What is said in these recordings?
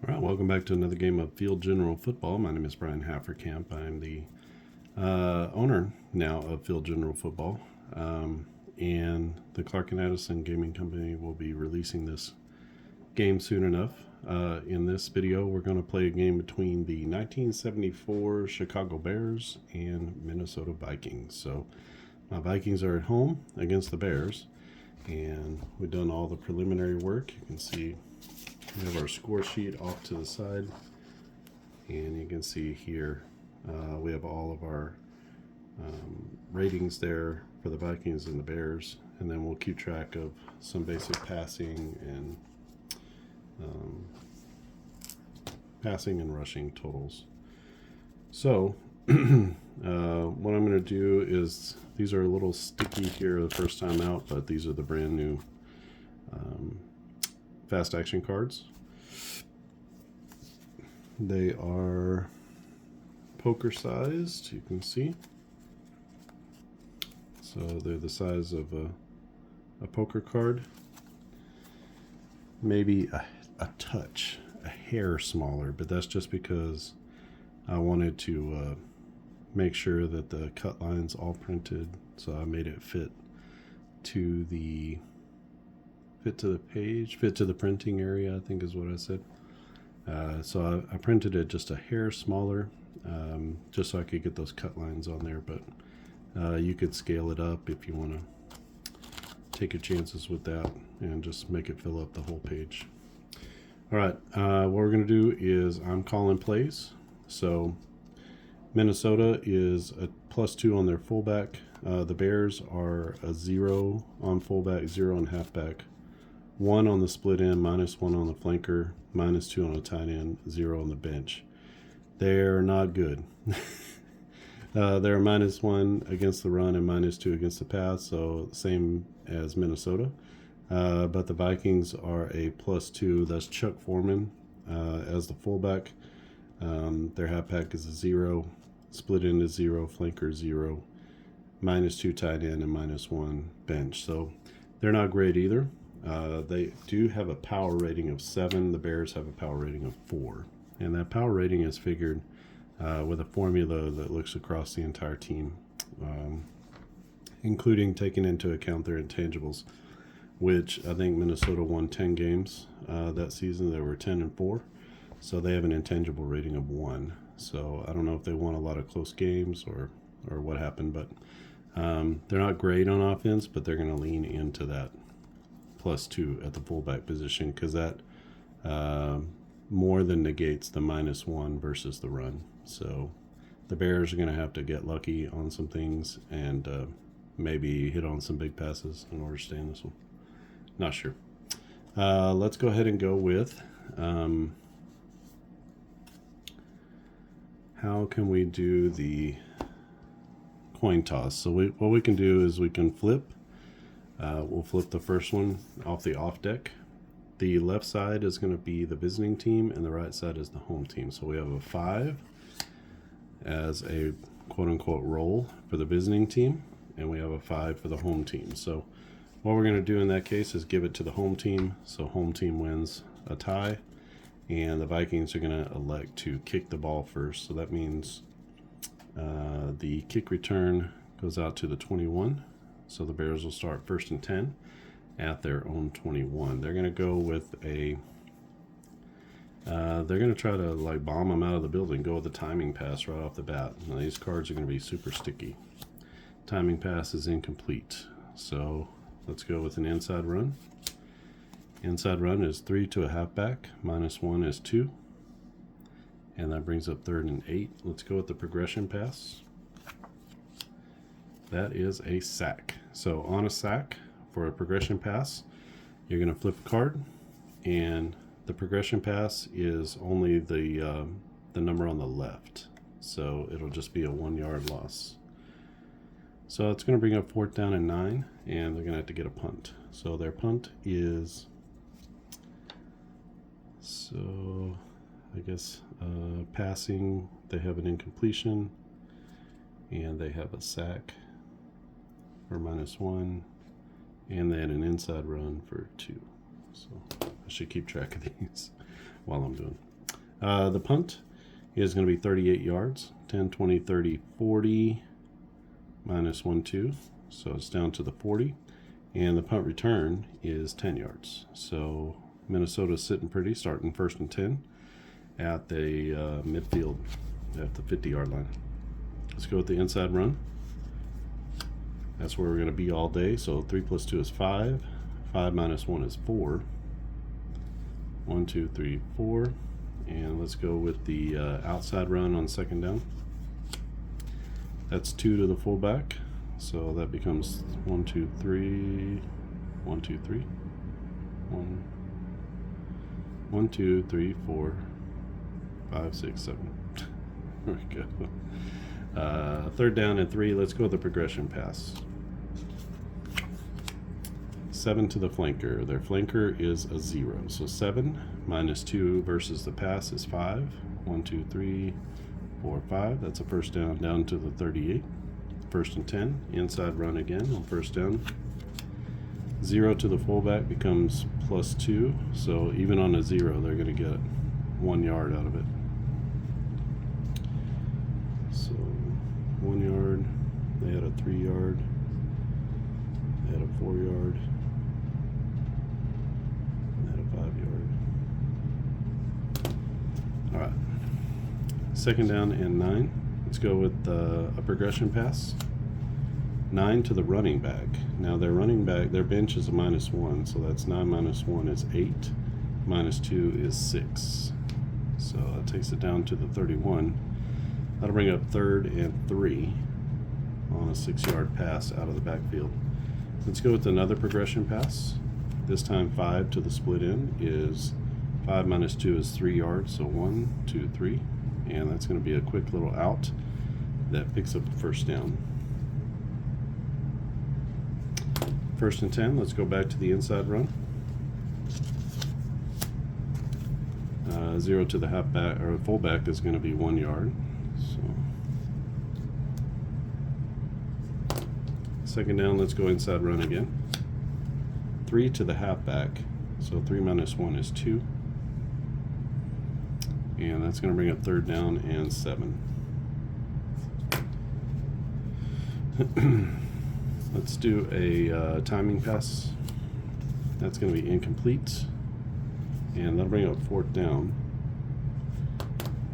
All right, welcome back to another game of Field General Football. My name is Brian Hafferkamp. I'm the owner now of Field General Football, and the Clark and Addison Gaming Company will be releasing this game soon enough. In this video, we're going to play a game between the 1974 Chicago Bears and Minnesota Vikings. So my Vikings are at home against the Bears, and we've done all the preliminary work. You can see we have our score sheet off to the side, and you can see here we have all of our ratings there for the Vikings and the Bears, and then we'll keep track of some basic passing and rushing totals. So what I'm going to do is, these are a little sticky here the first time out, but these are the brand new fast action cards. They are poker sized, you can see. So they're the size of a poker card. Maybe a touch, a hair smaller, but that's just because I wanted to make sure that the cut lines all printed, so I made it fit to the page, fit to the printing area, I think is what I said. So I printed it just a hair smaller, just so I could get those cut lines on there, but you could scale it up if you want to take your chances with that and just make it fill up the whole page. All right, what we're going to do is I'm calling plays. So Minnesota is a +2 on their fullback. The Bears are a 0 on fullback, 0 on halfback, 1 on the split end, -1 on the flanker, -2 on the tight end, 0 on the bench. They're not good. They're -1 against the run and -2 against the pass, so same as Minnesota. But the Vikings are a +2. That's Chuck Foreman as the fullback. Their halfback is a 0, split end is 0, flanker 0, -2 tight end, and -1 bench. So they're not great either. They do have a power rating of 7. The Bears have a power rating of 4. And that power rating is figured with a formula that looks across the entire team, including taking into account their intangibles, which I think Minnesota won 10 games that season. They were 10-4. So they have an intangible rating of 1. So I don't know if they won a lot of close games or what happened, but they're not great on offense, but they're going to lean into that +2 at the fullback position, because that more than negates the -1 versus the run. So the Bears are going to have to get lucky on some things and maybe hit on some big passes in order to stay in this one. Not sure. Let's go ahead and go with how can we do the coin toss. So what we can do is we can flip. We'll flip the first one off the off deck. The left side is going to be the visiting team, and the right side is the home team. So we have a 5 as a quote-unquote roll for the visiting team, and we have a 5 for the home team. So what we're going to do in that case is give it to the home team. So home team wins a tie, and the Vikings are going to elect to kick the ball first. So that means the kick return goes out to the 21. So the Bears will start 1st and 10 at their own 21. They're going to go with a they're going to try to like bomb them out of the building, go with a timing pass right off the bat. Now these cards are going to be super sticky. Timing pass is incomplete. So let's go with an inside run. Inside run is 3 to a halfback, -1 is 2. And that brings up 3rd and 8. Let's go with the progression pass. That is a sack. So on a sack for a progression pass, you're going to flip a card, and the progression pass is only the number on the left. So it'll just be a 1-yard loss. So it's going to bring up 4th down and 9, and they're going to have to get a punt. So their punt is, so I guess passing, they have an incompletion, and they have a sack for -1, and they had an inside run for 2. So I should keep track of these. while I'm doing. The punt is going to be 38 yards, 10, 20, 30, 40, minus 1, 2. So it's down to the 40. And the punt return is 10 yards. So Minnesota's sitting pretty, starting 1st and 10 at the midfield at the 50-yard line. Let's go with the inside run. That's where we're going to be all day. So 3 plus 2 is 5. 5 minus 1 is 4. 1, 2, 3, 4. And let's go with the outside run on 2nd down. That's 2 to the fullback. So that becomes 1, 2, 3. 1, 2, 3. 1, 2, 3, 4, 5, 6, 7. There we go. 3rd down and 3. Let's go with the progression pass. 7 to the flanker. Their flanker is a 0. So 7 minus 2 versus the pass is 5. 1, 2, 3, 4, 5. That's a 1st down, down to the 38. 1st and 10. Inside run again on 1st down. 0 to the fullback becomes plus 2. So even on a 0, they're going to get 1 yard out of it. So 1 yard. They had a 3 yard. They had a 4 yard. They had a 5 yard. All right. 2nd down and 9. Let's go with a progression pass. 9 to the running back. Now their running back, their bench is a minus 1, so that's 9 minus 1 is 8. Minus 2 is 6. So that takes it down to the 31. That'll bring up 3rd and 3 on a 6-yard pass out of the backfield. Let's go with another progression pass. This time 5 to the split end is 5 minus 2 is 3 yards, so 1, 2, 3. And that's going to be a quick little out that picks up the 1st down. 1st and 10. Let's go back to the inside run. 0 to the halfback or fullback is going to be 1 yard. So 2nd down. Let's go inside run again. 3 to the halfback. So 3 minus 1 is 2. And that's going to bring up 3rd down and 7. Let's do a timing pass. That's going to be incomplete. And that'll bring up 4th down.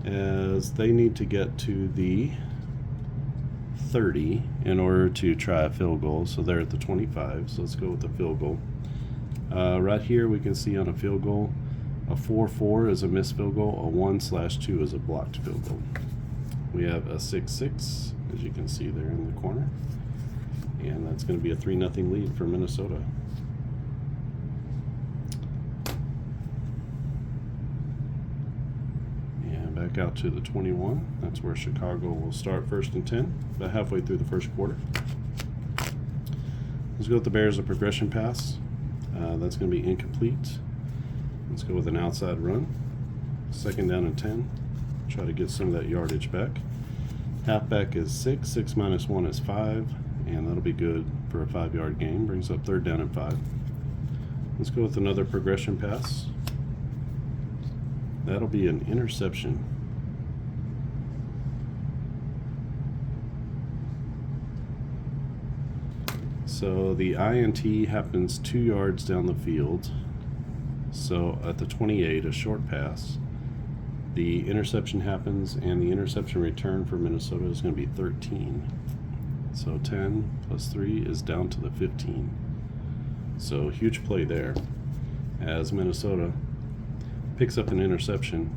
As they need to get to the 30 in order to try a field goal. So they're at the 25. So let's go with the field goal. Right here we can see on a field goal, a 4-4 is a missed field goal, a 1/2 is a blocked field goal. We have a 6-6, as you can see there in the corner. And that's going to be a 3-0 lead for Minnesota. And back out to the 21. That's where Chicago will start 1st and 10, about halfway through the 1st quarter. Let's go with the Bears, a progression pass. That's going to be incomplete. Let's go with an outside run. 2nd down and 10. Try to get some of that yardage back. Halfback is 6. 6 minus 1 is 5. And that'll be good for a 5-yard gain. Brings up 3rd down and 5. Let's go with another progression pass. That'll be an interception. So the INT happens 2 yards down the field. So at the 28, a short pass. The interception happens, and the interception return for Minnesota is going to be 13. So 10 plus 3 is down to the 15. So huge play there as Minnesota picks up an interception.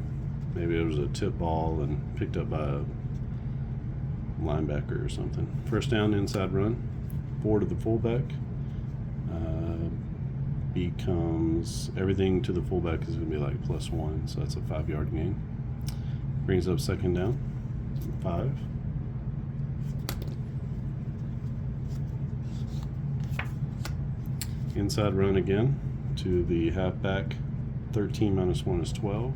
Maybe it was a tip ball and picked up by a linebacker or something. 1st down, inside run. 4 to the fullback. Becomes everything to the fullback is going to be like +1, so that's a 5-yard gain. Brings up 2nd down, 5. Inside run again to the halfback. 13 minus 1 is 12,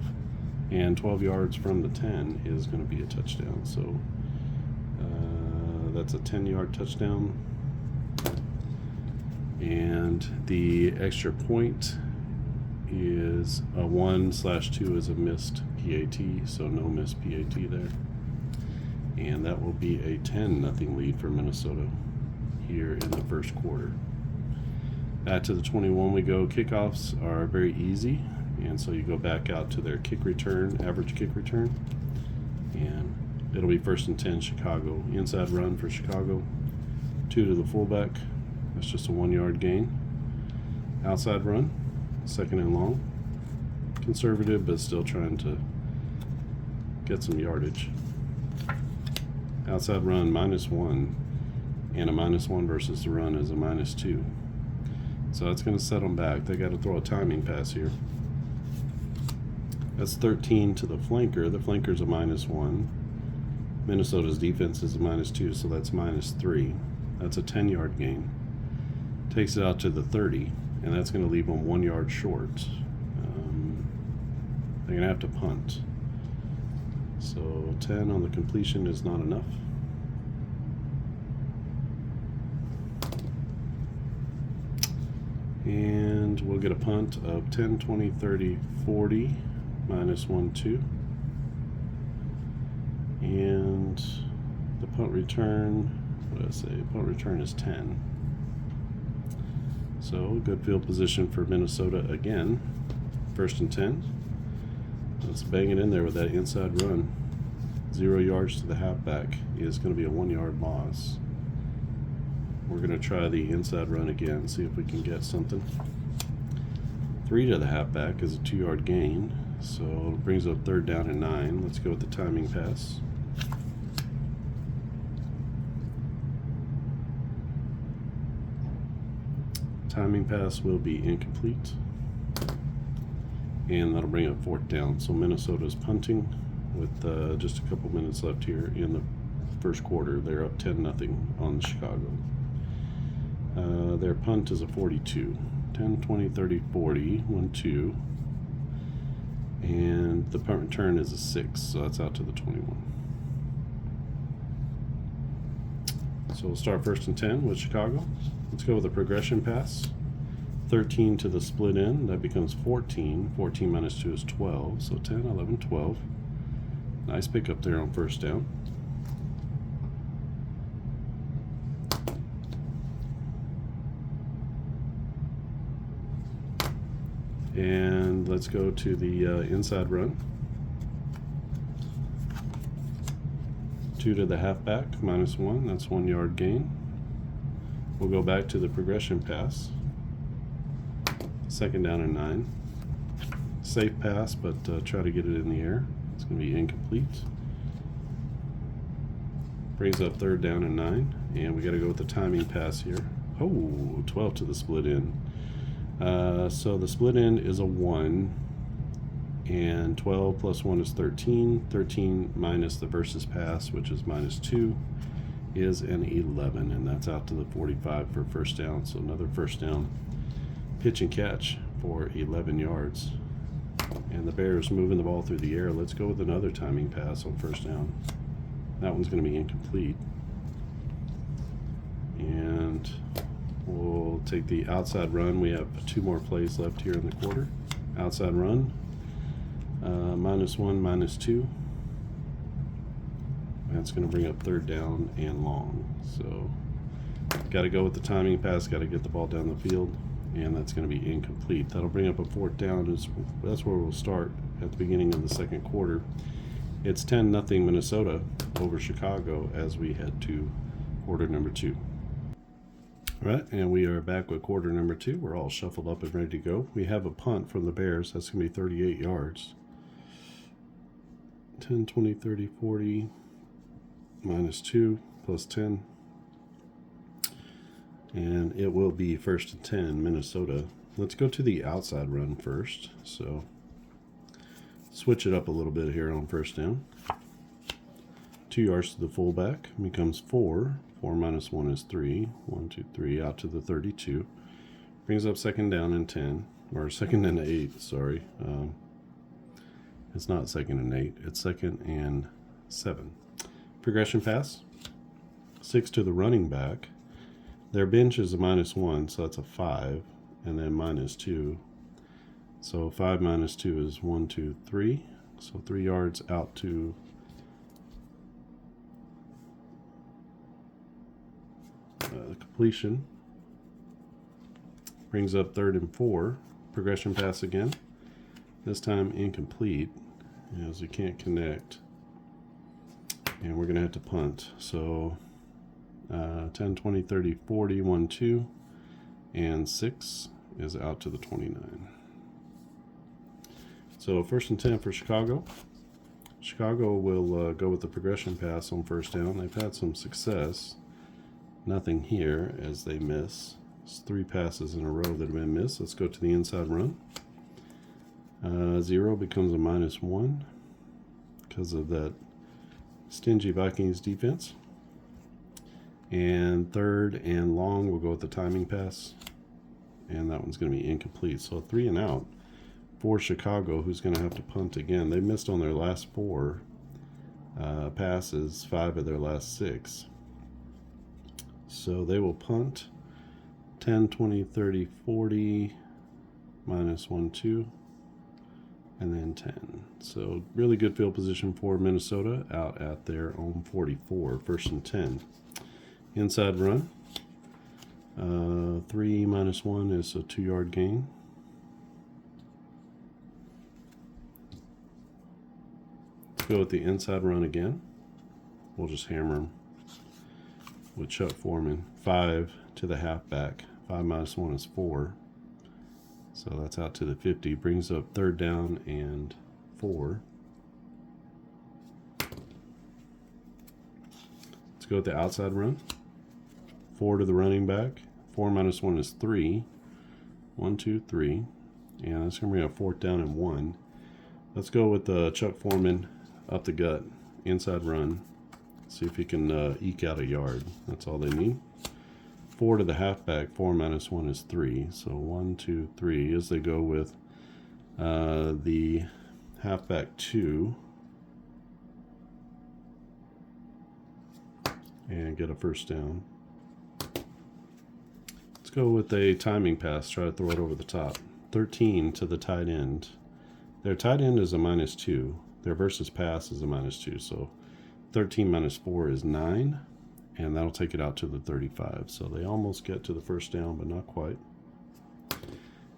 and 12 yards from the 10 is going to be a touchdown. So that's a 10-yard touchdown. And the extra point is a 1/2 is a missed PAT, so no missed PAT there. And that will be a 10-0 lead for Minnesota here in the first quarter. Back to the 21 we go. Kickoffs are very easy, and so you go back out to their kick return, average kick return, and it'll be 1st and 10 Chicago. Inside run for Chicago, 2 to the fullback. That's just a 1-yard gain. Outside run, 2nd and long. Conservative, but still trying to get some yardage. Outside run, -1, and a -1 versus the run is a -2. So that's going to set them back. They got to throw a timing pass here. That's 13 to the flanker. The flanker's a -1. Minnesota's defense is a -2, so that's -3. That's a 10-yard gain. Takes it out to the 30, and that's going to leave them 1 yard short. They're going to have to punt. So 10 on the completion is not enough. And we'll get a punt of 10, 20, 30, 40, -1, 2. And the punt return, what did I say? Punt return is 10. So good field position for Minnesota again. 1st and 10. Let's bang it in there with that inside run. 0 yards to the halfback is going to be a 1-yard loss. We're going to try the inside run again, see if we can get something. 3 to the halfback is a 2-yard gain, so it brings up 3rd down and 9. Let's go with the timing pass. Timing pass will be incomplete, and that'll bring up 4th down. So Minnesota's punting with just a couple minutes left here in the first quarter. They're up 10-0 on Chicago. Their punt is a 42. 10, 20, 30, 40, 1, 2. And the punt return is a 6, so that's out to the 21. So we'll start 1st and 10 with Chicago. Let's go with a progression pass. 13 to the split end, that becomes 14. 14 -2 is 12, so 10, 11, 12. Nice pickup there on 1st down. And let's go to the inside run. 2 to the halfback, -1, that's 1 yard gain. We'll go back to the progression pass. 2nd down and 9. Safe pass, but try to get it in the air. It's going to be incomplete. Brings up 3rd down and 9, and we got to go with the timing pass here. Oh, 12 to the split end. So the split end is a 1, and 12 plus 1 is 13. 13 minus the versus pass, which is -2, is an 11, and that's out to the 45 for 1st down. So another 1st down pitch and catch for 11 yards. And the Bears moving the ball through the air. Let's go with another timing pass on 1st down. That one's going to be incomplete. And we'll take the outside run. We have 2 more plays left here in the quarter. Outside run, -1, -2. That's going to bring up 3rd down and long. So got to go with the timing pass, got to get the ball down the field, and that's going to be incomplete. That'll bring up a 4th down. That's where we'll start at the beginning of the second quarter. It's 10-0 Minnesota over Chicago as we head to quarter number 2. All right, and we are back with quarter number 2. We're all shuffled up and ready to go. We have a punt from the Bears. That's going to be 38 yards. 10, 20, 30, 40, -2, plus 10. And it will be 1st and 10, Minnesota. Let's go to the outside run first. So switch it up a little bit here on 1st down. 2 yards to the fullback becomes 4. 4 minus 1 is 3. 1, 2, 3 out to the 32. Brings up 2nd down and 10, or 2nd and 8. Sorry, it's not 2nd and 8. It's 2nd and 7. Progression pass. 6 to the running back. Their bench is a -1, so that's a 5, and then -2. So 5 minus 2 is 1, 2, 3. So 3 yards out to completion. Brings up 3rd and 4. Progression pass again. This time incomplete, as we can't connect. And we're going to have to punt. So 10, 20, 30, 40, 1, 2, and 6 is out to the 29. So 1st and 10 for Chicago. Chicago will go with the progression pass on 1st down. They've had some success. Nothing here as they miss. It's 3 passes in a row that have been missed. Let's go to the inside run. 0 becomes a -1 because of that stingy Vikings defense. And 3rd and long, we'll go with the timing pass. And that one's going to be incomplete. So 3 and out for Chicago, who's going to have to punt again. They missed on their last 4 passes, 5 of their last 6. So they will punt 10, 20, 30, 40, -1, 2, and then 10. So really good field position for Minnesota out at their own 44, 1st and 10. Inside run. 3 minus 1 is a 2-yard gain. Let's go with the inside run again. We'll just hammer them with Chuck Foreman. 5 to the halfback. 5 minus 1 is 4. So that's out to the 50. Brings up 3rd down and 4. Let's go with the outside run. 4 to the running back. 4 minus 1 is 3. 1, 2, 3. And that's going to bring up 4th down and 1. Let's go with the Chuck Foreman up the gut. Inside run. See if he can eke out a yard. That's all they need. 4 to the halfback. 4 minus 1 is 3. So 1, 2, 3 as they go with the halfback 2. And get a 1st down. Let's go with a timing pass. Try to throw it over the top. 13 to the tight end. Their tight end is a -2. Their versus pass is a -2. So 13 minus 4 is 9. And that'll take it out to the 35. So they almost get to the 1st down, but not quite.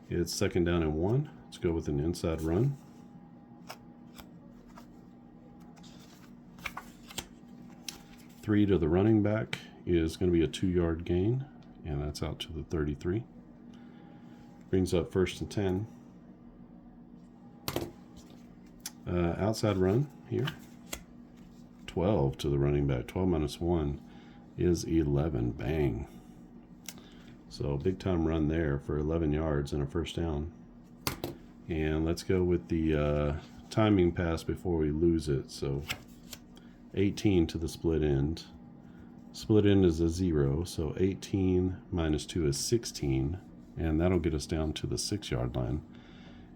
It's 2nd down and 1. Let's go with an inside run. Three to the running back is going to be a 2-yard gain. And that's out to the 33. Brings up 1st and 10. Outside run here. 12 to the running back. 12 minus 1 is 11. Bang. So big time run there for 11 yards and a 1st down. And let's go with the timing pass before we lose it. So 18 to the split end. Split end is a 0, so 18 minus 2 is 16, and that'll get us down to the 6-yard line.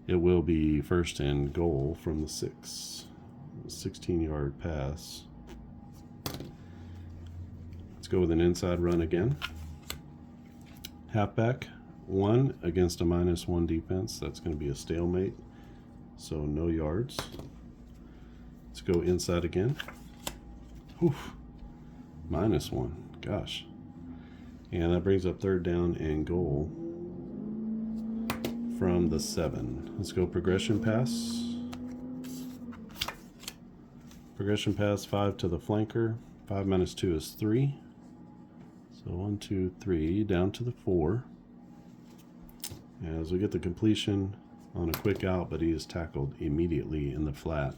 It will be 1st and goal from the 6. 16-yard pass. Let's go with an inside run again. Halfback 1 against a -1 defense. That's going to be a stalemate, so no yards. Let's go inside again. Whew. -1. Gosh. And that brings up 3rd down and goal from the 7. Let's go progression pass. Progression pass 5 to the flanker. 5 minus 2 is 3. So 1, 2, 3 down to the 4. As we get the completion on a quick out, but he is tackled immediately in the flat.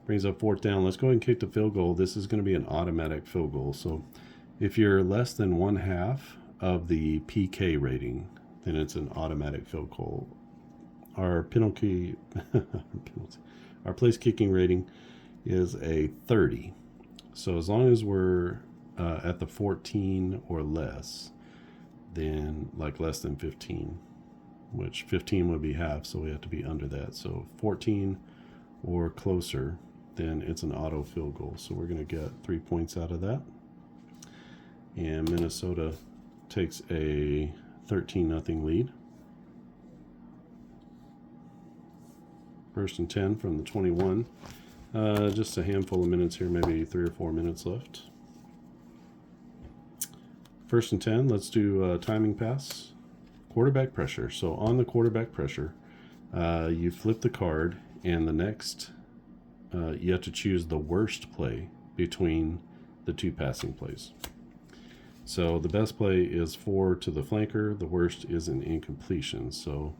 Brings up 4th down. Let's go ahead and kick the field goal. This is going to be an automatic field goal. So if you're less than 1/2 of the PK rating, then it's an automatic field goal. Our penalty, our place kicking rating is a 30. So as long as we're at the 14 or less, then like less than 15, which 15 would be half, so we have to be under that. So 14 or closer, then it's an auto field goal. So we're going to get 3 points out of that. And Minnesota takes a 13-0 lead. First and 10 from the 21. Just a handful of minutes here, maybe 3 or 4 minutes left. First and 10, let's do timing pass. Quarterback pressure. So on the quarterback pressure, you flip the card, and the next, you have to choose the worst play between the two passing plays. So the best play is 4 to the flanker. The worst is an incompletion. So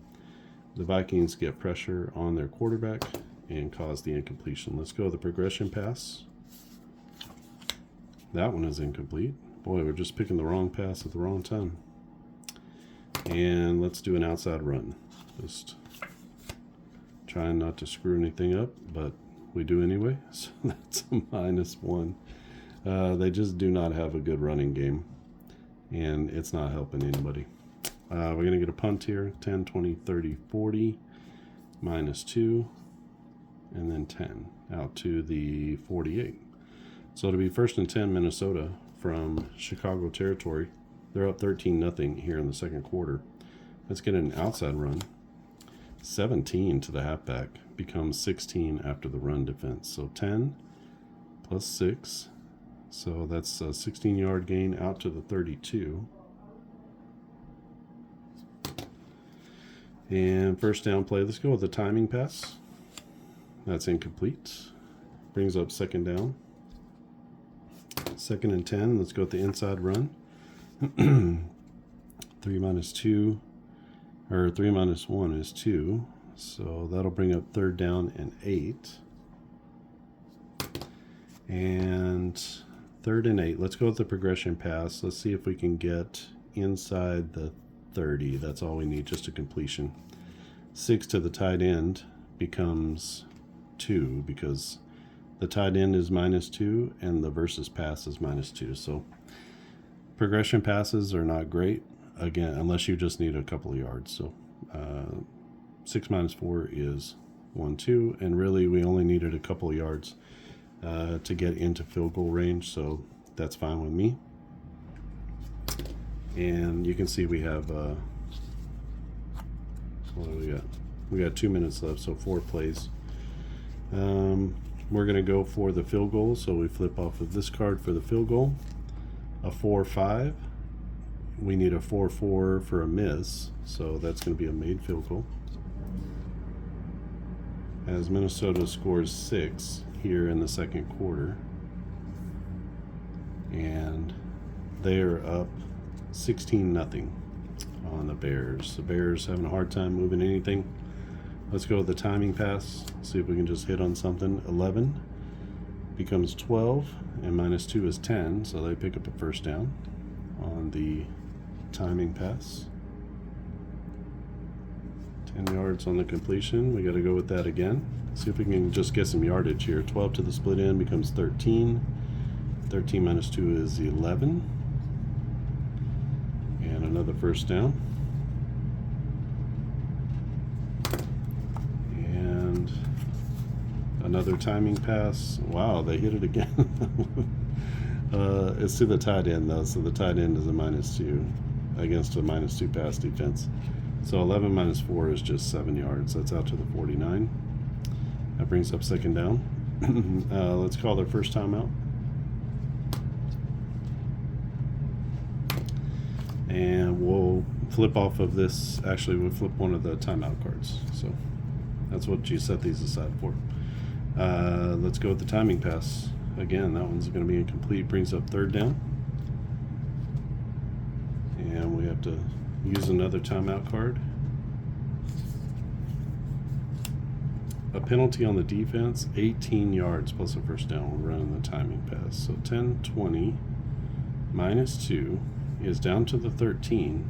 the Vikings get pressure on their quarterback and cause the incompletion. Let's go with the progression pass. That one is incomplete. Boy, we're just picking the wrong pass at the wrong time. And let's do an outside run. Just trying not to screw anything up, but we do anyway. So that's a -1. They just do not have a good running game, and it's not helping anybody. We're going to get a punt here. 10, 20, 30, 40, -2, and then 10 out to the 48. So it'll be first and 10 Minnesota from Chicago territory. They're up 13-0 here in the second quarter. Let's get an outside run. 17 to the halfback, becomes 16 after the run defense. So 10 plus 6. So that's a 16-yard gain out to the 32. And first down play, let's go with the timing pass. That's incomplete. Brings up second down. Second and 10, let's go with the inside run. 3 minus 2, or 3 minus 1 is 2. So that'll bring up third down and 8. And third and 8, let's go with the progression pass. Let's see if we can get inside the 30. That's all we need, just a completion. 6 to the tight end becomes 2 because the tight end is -2 and the versus pass is -2. So progression passes are not great, again, unless you just need a couple of yards. So 6 minus 4 is 1, 2, and really we only needed a couple of yards to get into field goal range, so that's fine with me. And you can see we have what do we got? We got 2 minutes left, so 4 plays. We're going to go for the field goal, so we flip off of this card for the field goal. A 4-5. We need a 4-4 for a miss, so that's going to be a made field goal. As Minnesota scores 6 here in the second quarter, and they are up 16-0 on the Bears. The Bears having a hard time moving anything. Let's go with the timing pass. See if we can just hit on something. 11 becomes 12, and -2 is 10, so they pick up a first down on the timing pass. 10 yards on the completion. We got to go with that again. See if we can just get some yardage here. 12 to the split end becomes 13. 13 minus 2 is 11. And another first down. And another timing pass. Wow, they hit it again. It's to the tight end, though, so the tight end is a -2 against a -2 pass defense. So 11 minus 4 is just 7 yards. That's out to the 49. That brings up second down. Let's call their first timeout. And we'll flip off of this. Actually, we'll flip one of the timeout cards. So that's what you set these aside for. Let's go with the timing pass. Again, that one's going to be incomplete. Brings up third down. And we have to use another timeout card. A penalty on the defense, 18 yards plus a first down. We're running the timing pass. So 10, 20, -2 is down to the 13.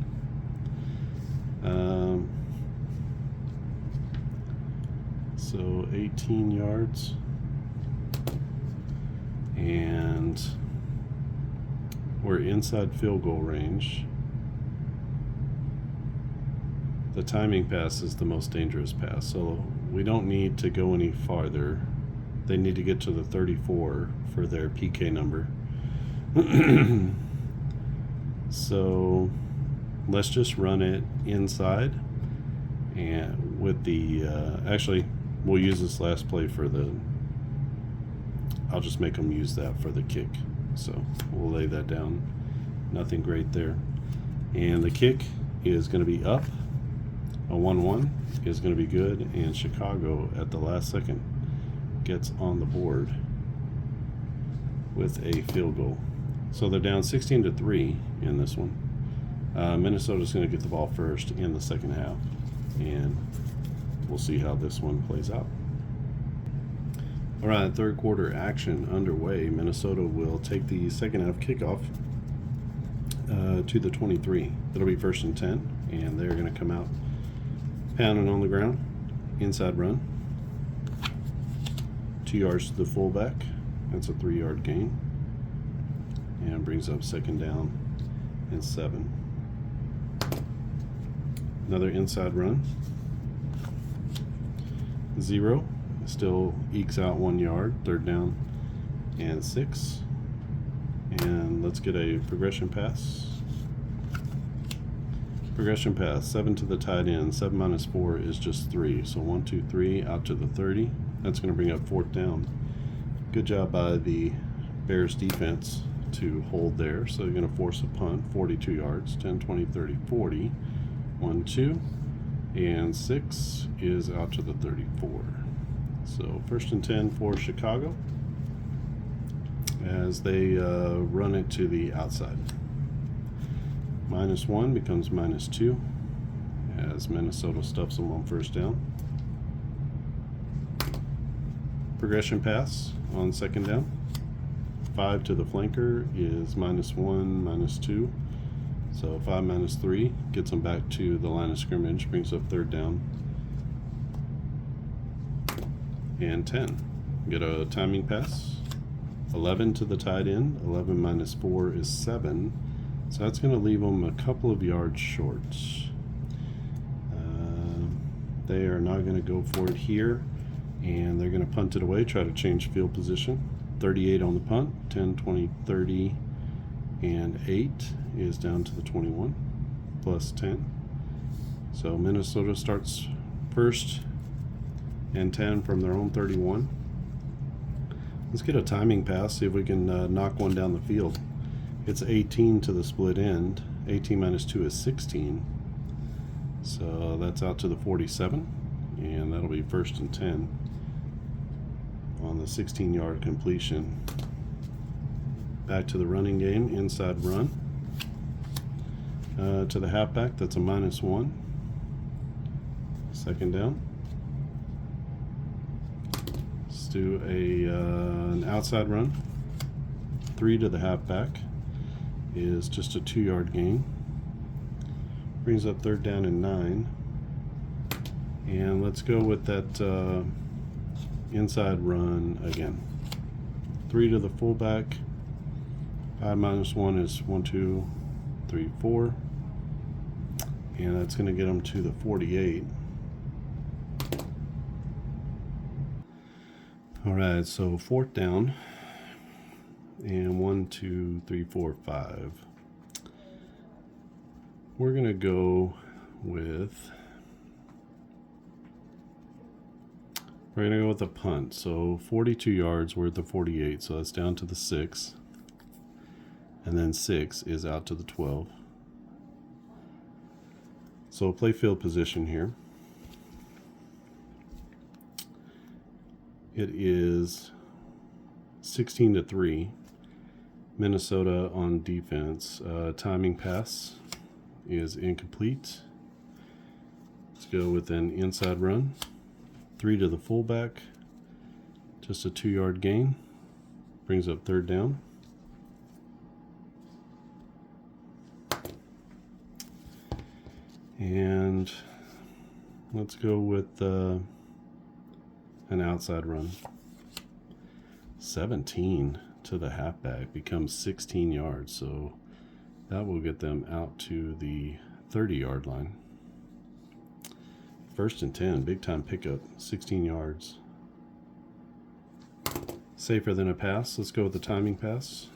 So 18 yards. And we're inside field goal range. The timing pass is the most dangerous pass, so we don't need to go any farther. They need to get to the 34 for their PK number. So let's just run it inside, and with the actually we'll use this last play for the, I'll just make them use that for the kick. So we'll lay that down. Nothing great there. And the kick is going to be up. A 1-1 is going to be good, and Chicago at the last second gets on the board with a field goal. So they're down 16-3 in this one. Minnesota's going to get the ball first in the second half, and we'll see how this one plays out. All right, third quarter action underway. Minnesota will take the second half kickoff to the 23. It'll be 1st and 10, and they're going to come out pounding on the ground, inside run, 2 yards to the fullback. That's a 3-yard gain, and brings up 2nd down and 7. Another inside run, 0, still ekes out 1 yard, 3rd down and 6. And let's get a progression pass. Progression pass, 7 to the tight end. 7 minus 4 is just 3. So 1, 2, 3 out to the 30. That's going to bring up 4th down. Good job by the Bears defense to hold there. So they're going to force a punt, 42 yards, 10, 20, 30, 40. 1, 2, and 6 is out to the 34. So 1st and 10 for Chicago as they run it to the outside. -1 becomes -2 as Minnesota stuffs them on 1st down. Progression pass on 2nd down. 5 to the flanker is -1, -2. So 5 minus 3 gets them back to the line of scrimmage, brings up 3rd down and 10. Get a timing pass. 11 to the tight end. 11 minus 4 is 7. So that's going to leave them a couple of yards short. They are not going to go for it here, and they're going to punt it away, try to change field position. 38 on the punt, 10, 20, 30, and 8 is down to the 21, plus 10. So Minnesota starts 1st and 10 from their own 31. Let's get a timing pass, see if we can knock one down the field. It's 18 to the split end. 18 minus 2 is 16. So that's out to the 47, and that'll be 1st and 10 on the 16-yard completion. Back to the running game, inside run. To the halfback, that's a -1. 2nd down. Let's do an outside run. 3 to the halfback is just a 2-yard gain. Brings up 3rd down and 9. And let's go with that inside run again. 3 to the fullback. 5 minus 1 is 1, 2, 3, 4. And that's going to get them to the 48. All right, so 4th down. And 1, 2, 3, 4, 5. We're going to go with... We're going to go with a punt. So 42 yards worth of 48. So that's down to the 6. And then 6 is out to the 12. So play field position here. It is 16-3. Minnesota on defense. Timing pass is incomplete. Let's go with an inside run. 3 to the fullback. Just a 2-yard gain. Brings up 3rd down. And let's go with an outside run. 17 to the halfback becomes 16 yards, so that will get them out to the 30-yard line. 1st and 10, big time pickup, 16 yards. Safer than a pass. Let's go with the timing pass.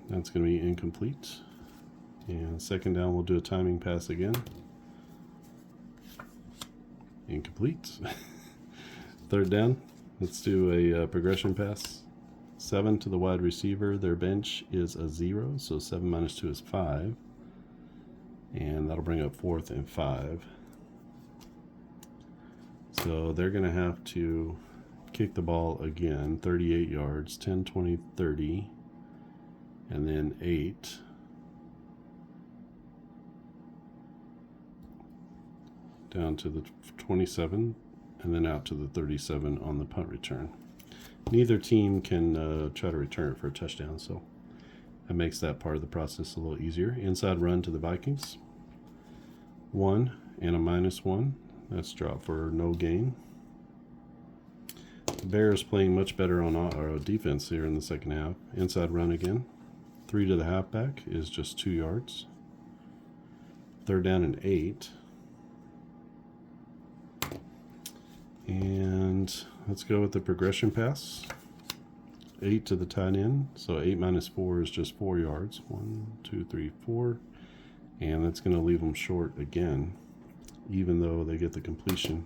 That's going to be incomplete. And 2nd down, we'll do a timing pass again. Incomplete. Third down. Let's do a progression pass. 7 to the wide receiver. Their bench is a 0, so 7 minus 2 is 5. And that'll bring up 4th and 5. So they're going to have to kick the ball again, 38 yards, 10, 20, 30, and then 8. Down to the 27, and then out to the 37 on the punt return. Neither team can try to return it for a touchdown, so that makes that part of the process a little easier. Inside run to the Vikings. 1 and a -1. That's dropped for no gain. The Bears playing much better on our defense here in the second half. Inside run again. 3 to the halfback is just 2 yards. Third down and 8. And let's go with the progression pass. 8 to the tight end. So 8 minus 4 is just 4 yards. 1, 2, 3, 4. And that's going to leave them short again, even though they get the completion.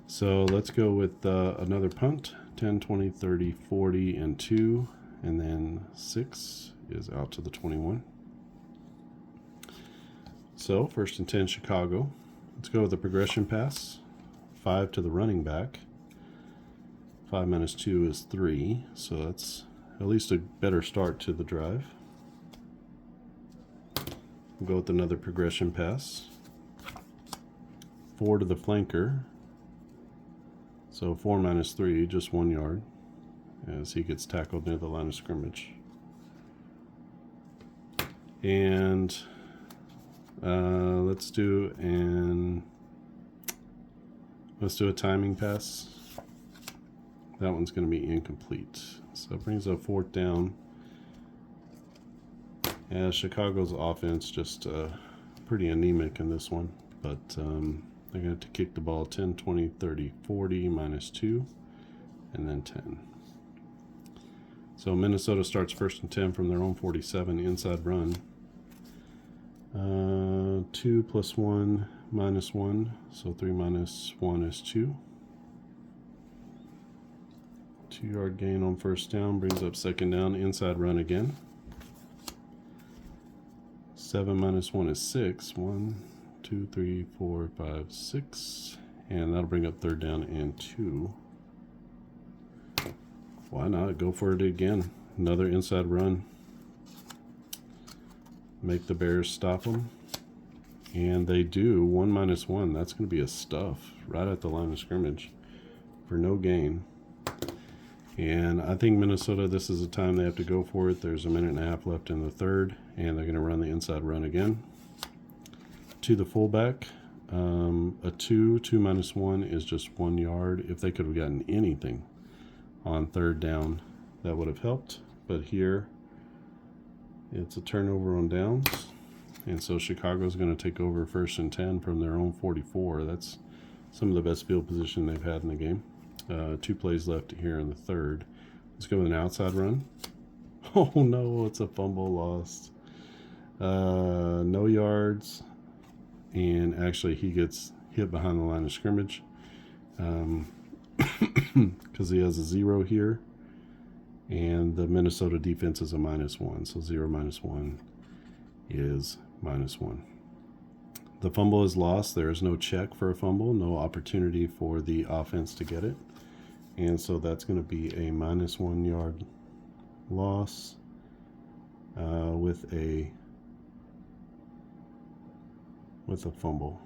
So let's go with another punt. 10, 20, 30, 40, and 2. And then 6 is out to the 21. So 1st and 10, Chicago. Let's go with the progression pass. 5 to the running back. 5 minus 2 is 3. So that's at least a better start to the drive. We'll go with another progression pass. 4 to the flanker. So 4 minus 3, just 1 yard, as he gets tackled near the line of scrimmage. And let's do a timing pass. That one's going to be incomplete. So it brings up 4th down. Yeah, Chicago's offense just pretty anemic in this one, but they're going to have to kick the ball 10, 20, 30, 40, minus 2, and then 10. So Minnesota starts 1st and 10 from their own 47, inside run. 2 plus 1 minus 1, so 3 minus 1 is 2. 2-yard gain on 1st down, brings up 2nd down, inside run again. 7 minus 1 is 6. 1, 2, 3, 4, 5, 6. And that'll bring up 3rd down and 2. Why not? Go for it again. Another inside run. Make the Bears stop them. And they do. 1 minus 1. That's going to be a stuff right at the line of scrimmage for no gain. And I think Minnesota, this is the time they have to go for it. There's a minute and a half left in the third, and they're going to run the inside run again. To the fullback, a 2 minus 1 is just 1 yard. If they could have gotten anything on 3rd down, that would have helped. But here, it's a turnover on downs. And so Chicago's going to take over 1st and 10 from their own 44. That's some of the best field position they've had in the game. 2 plays left here in the third. Let's go with an outside run. Oh no, it's a fumble lost. No yards. And actually he gets hit behind the line of scrimmage. Because he has a 0 here. And the Minnesota defense is a -1. So 0 minus 1 is -1. The fumble is lost. There is no check for a fumble. No opportunity for the offense to get it. And so that's going to be a -1 yard loss with a fumble.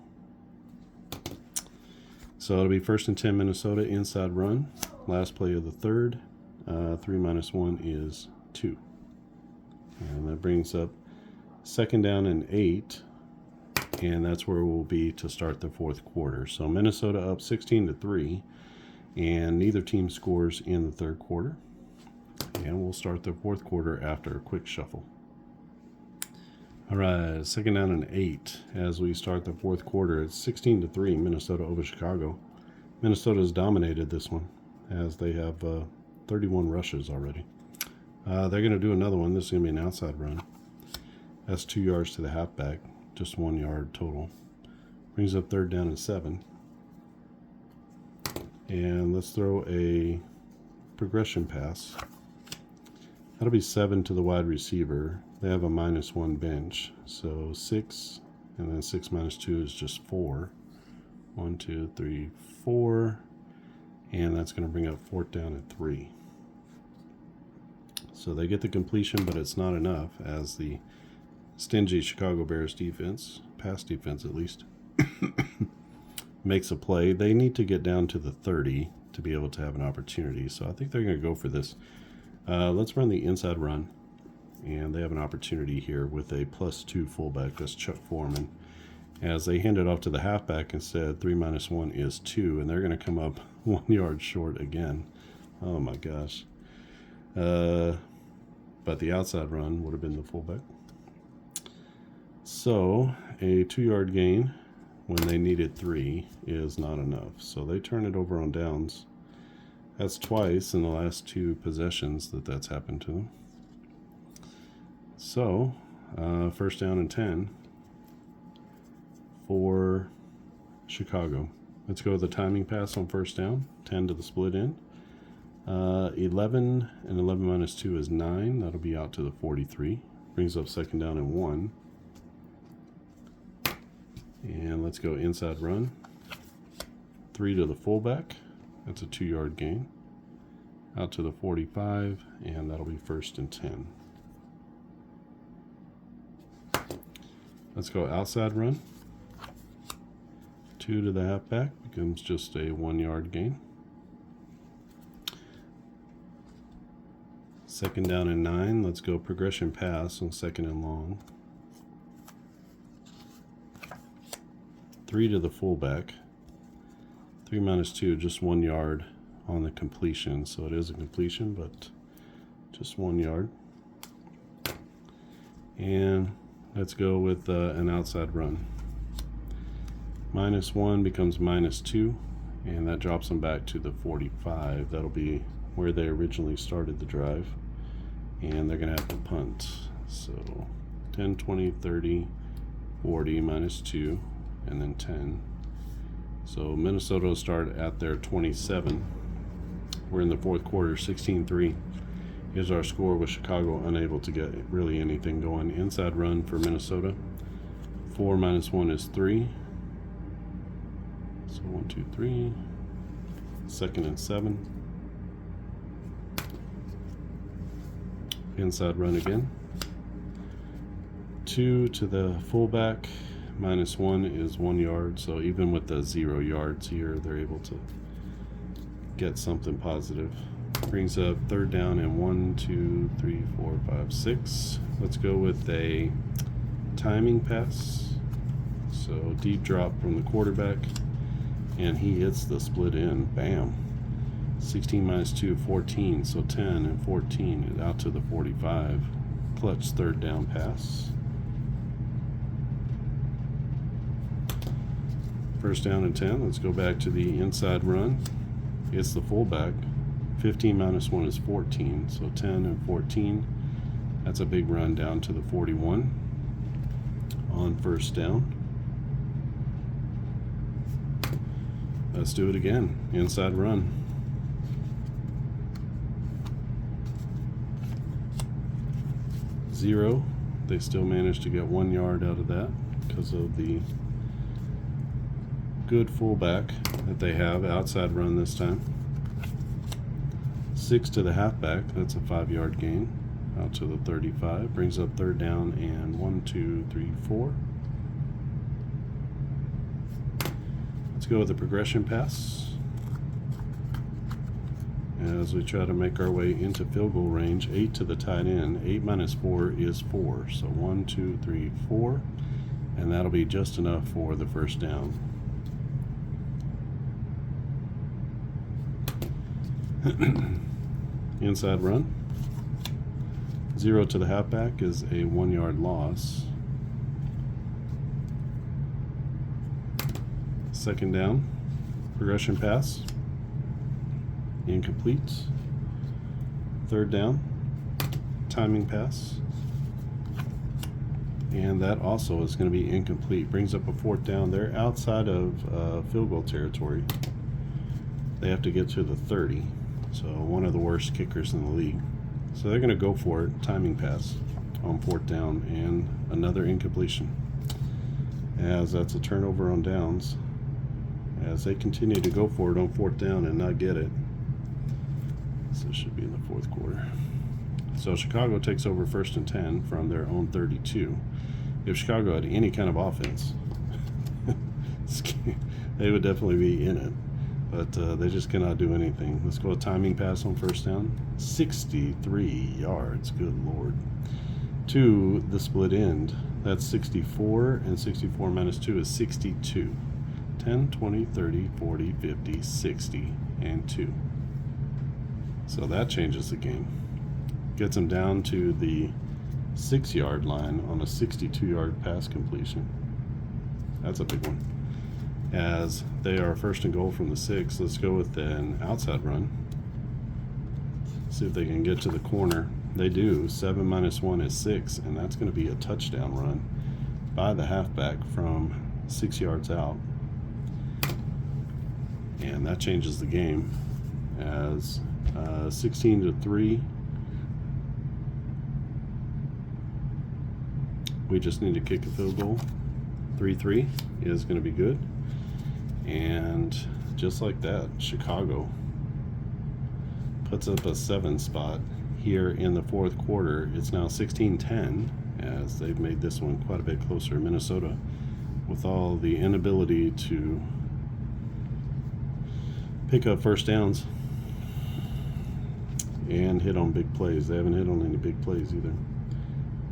So it'll be 1st and 10 Minnesota, inside run. Last play of the third. 3 minus 1 is 2. And that brings up 2nd down and 8. And that's where we'll be to start the 4th quarter. So Minnesota up 16-3. And neither team scores in the 3rd quarter. And we'll start the 4th quarter after a quick shuffle. All right, 2nd down and 8 as we start the 4th quarter. It's 16-3, Minnesota over Chicago. Minnesota has dominated this one as they have 31 rushes already. They're going to do another one. This is going to be an outside run. That's 2 yards to the halfback, just 1 yard total. Brings up third down and 7. And let's throw a progression pass. That'll be 7 to the wide receiver. They have a -1 bench. So 6, and then 6 minus 2 is just 4. 1, 2, 3, 4. And that's going to bring up fourth down and 3. So they get the completion, but it's not enough, as the stingy Chicago Bears defense, pass defense at least, makes a play. They need to get down to the 30 to be able to have an opportunity. So I think they're going to go for this. Let's run the inside run. And they have an opportunity here with a +2 fullback. That's Chuck Foreman. As they hand it off to the halfback instead, 3 minus 1 is 2. And they're going to come up 1 yard short again. Oh my gosh. But the outside run would have been the fullback. So a 2-yard gain when they needed 3 is not enough. So they turn it over on downs. That's twice in the last 2 possessions that's happened to them. So first down and 10 for Chicago. Let's go with the timing pass on first down. 10 to the split end. 11 and 11 minus 2 is 9. That'll be out to the 43. Brings up second down and 1. And let's go inside run. 3 to the fullback. That's a 2-yard gain. Out to the 45, and that'll be first and 10. Let's go outside run. 2 to the halfback becomes just a 1-yard gain. Second down and 9. Let's go progression pass on second and long. 3 to the fullback. 3 minus 2, just 1 yard on the completion. So it is a completion, but just 1 yard. And let's go with an outside run. -1 becomes -2, and that drops them back to the 45. That'll be where they originally started the drive. And they're going to have to punt. So 10, 20, 30, 40, -2, and then 10. So Minnesota will start at their 27. We're in the fourth quarter, 16-3 is our score, with Chicago unable to get really anything going. Inside run for Minnesota. 4 minus 1 is 3. So 1, 2, 3. Second and 7. Inside run again. 2 to the fullback. -1 is 1 yard. So even with the 0 yards here, they're able to get something positive. Brings up third down and 1, 2, 3, 4, 5, 6. Let's go with a timing pass. So deep drop from the quarterback, and he hits the split end. Bam. 16 minus 2, 14. So 10 and 14 out to the 45. Clutch third down pass. First down and 10. Let's go back to the inside run. It's the fullback. 15 minus 1 is 14. So 10 and 14. That's a big run down to the 41 on first down. Let's do it again. Inside run. Zero. They still managed to get 1 yard out of that because of the good fullback that they have. Outside run this time. 6 to the halfback. That's a 5-yard gain out to the 35. Brings up third down and 1, 2, 3, 4. Let's go with the progression pass as we try to make our way into field goal range. 8 to the tight end. 8 minus 4 is 4. So 1, 2, 3, 4. And that'll be just enough for the first down. Inside run. 0 to the halfback is a 1-yard loss. Second down. Progression pass. Incomplete. Third down. Timing pass. And that also is going to be incomplete. Brings up a 4th down. They're outside of field goal territory. They have to get to the 30. So one of the worst kickers in the league. So they're going to go for it. Timing pass on 4th down and another incompletion. As that's a turnover on downs. As they continue to go for it on 4th down and not get it. So it should be in the 4th quarter. So Chicago takes over 1st and 10 from their own 32. If Chicago had any kind of offense, they would definitely be in it. But they just cannot do anything. Let's go a timing pass on 1st down. 63 yards, good Lord. To the split end. That's 64, and 64 minus 2 is 62. 10, 20, 30, 40, 50, 60, and 2. So that changes the game. Gets them down to the 6-yard line on a 62-yard pass completion. That's a big one. As they are 1st and goal from the 6, let's go with an outside run. See if they can get to the corner. They do. 7 minus 1 is 6, and that's going to be a touchdown run by the halfback from 6 yards out. And that changes the game as 16-3. We just need to kick a field goal. 3-3 is going to be good. And just like that, Chicago puts up a 7 spot here in the 4th quarter. It's now 16-10 as they've made this one quite a bit closer. Minnesota, with all the inability to pick up 1st downs and hit on big plays. They haven't hit on any big plays either.